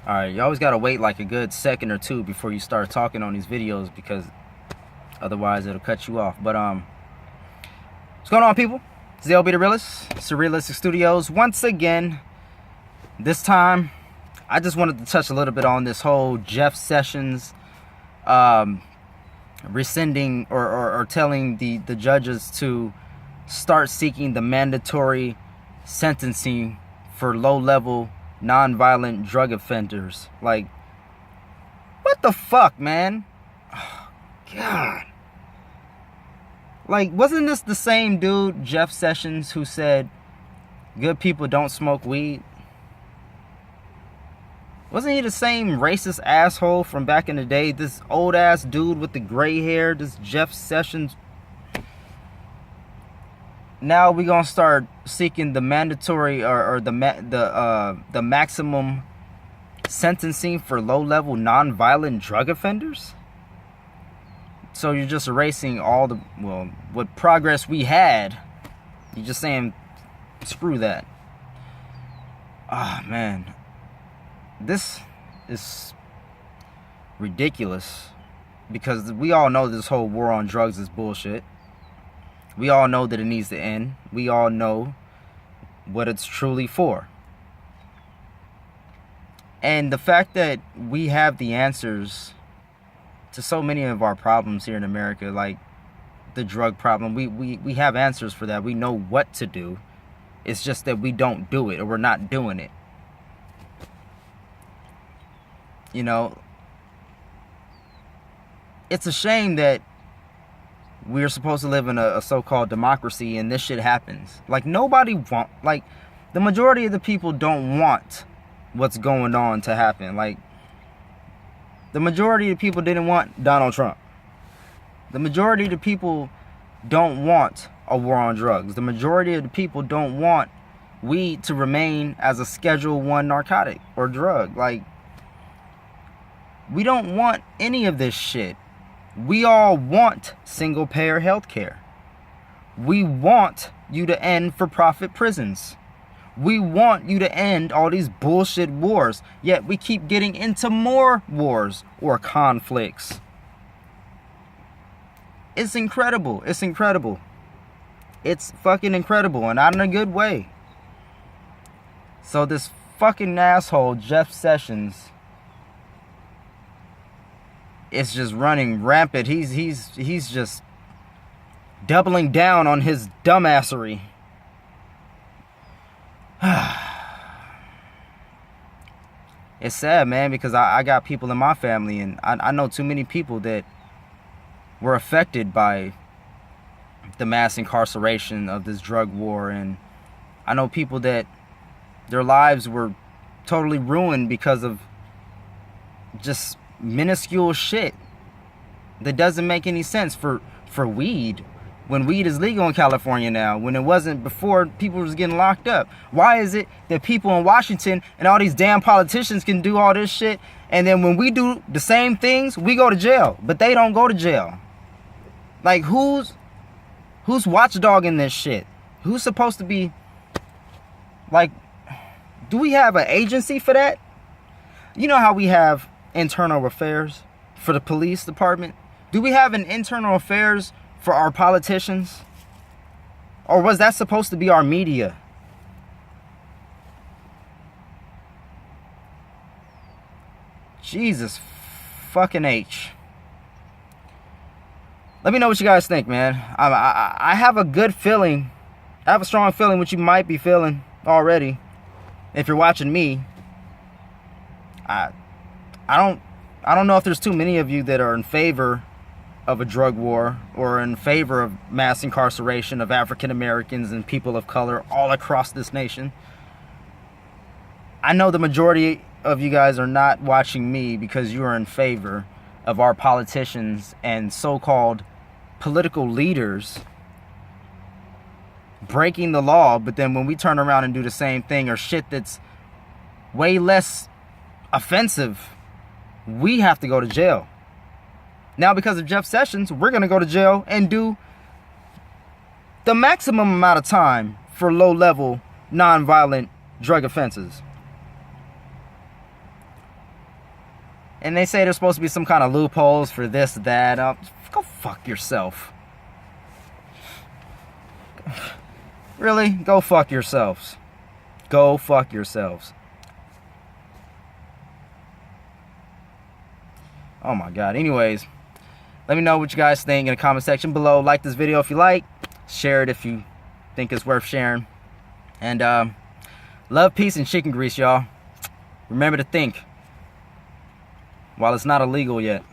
Alright, you always gotta wait like a good second or two before you start talking on these videos, because otherwise it'll cut you off. But what's going on, people? It's the LBThaRealist. It's the Realistic Studios once again. This time I just wanted to touch a little bit on this whole Jeff Sessions rescinding or telling the judges to start seeking the mandatory sentencing for low-level non-violent drug offenders. Like, what the fuck, man? Oh, God. Like, wasn't this the same dude, Jeff Sessions, who said good people don't smoke weed? Wasn't he the same racist asshole from back in the day? This old ass dude with the gray hair, this Jeff Sessions. Now we're gonna start seeking the mandatory or the maximum sentencing for low-level non-violent drug offenders. So you're just erasing all the, well, what progress we had. You're just saying, screw that. Ah, man, this is ridiculous, because we all know this whole war on drugs is bullshit. We all know that it needs to end. We all know what it's truly for. And the fact that we have the answers to so many of our problems here in America, like the drug problem, we have answers for that. We know what to do. It's just that we don't do it, or we're not doing it. You know, it's a shame that we're supposed to live in a so-called democracy and this shit happens. Like, nobody like, the majority of the people don't want what's going on to happen. Like, the majority of the people didn't want Donald Trump. The majority of the people don't want a war on drugs. The majority of the people don't want weed to remain as a Schedule I narcotic or drug. Like, we don't want any of this shit. We all want single-payer health care. We want you to end for-profit prisons. We want you to end all these bullshit wars. Yet we keep getting into more wars or conflicts. It's incredible. It's incredible. It's fucking incredible, and not in a good way. So this fucking asshole, Jeff Sessions, it's just running rampant. He's just doubling down on his dumbassery. It's sad, man, because I got people in my family, and I know too many people that were affected by the mass incarceration of this drug war, and I know people that their lives were totally ruined because of just minuscule shit that doesn't make any sense for weed, when weed is legal in California now, when it wasn't before. People was getting locked up. Why is it that people in Washington and all these damn politicians can do all this shit, and then when we do the same things, we go to jail, but they don't go to jail? Like, who's watchdogging this shit? Who's supposed to be, like, do we have an agency for that? You know how we have internal affairs for the police department? Do we have an internal affairs for our politicians? Or was that supposed to be our media? Jesus fucking H. Let me know what you guys think, man. I have a good feeling. I have a strong feeling what you might be feeling already. If you're watching me, I don't know if there's too many of you that are in favor of a drug war or in favor of mass incarceration of African Americans and people of color all across this nation. I know the majority of you guys are not watching me because you are in favor of our politicians and so-called political leaders breaking the law, but then when we turn around and do the same thing or shit that's way less offensive, we have to go to jail. Now, because of Jeff Sessions, we're going to go to jail and do the maximum amount of time for low-level, non-violent drug offenses. And they say there's supposed to be some kind of loopholes for this, that. Go fuck yourself. Really? Go fuck yourselves. Go fuck yourselves. Oh my God. Anyways, let me know what you guys think in the comment section below. Like this video if you like. Share it if you think it's worth sharing. And love, peace, and chicken grease, y'all. Remember to think while it's not illegal yet.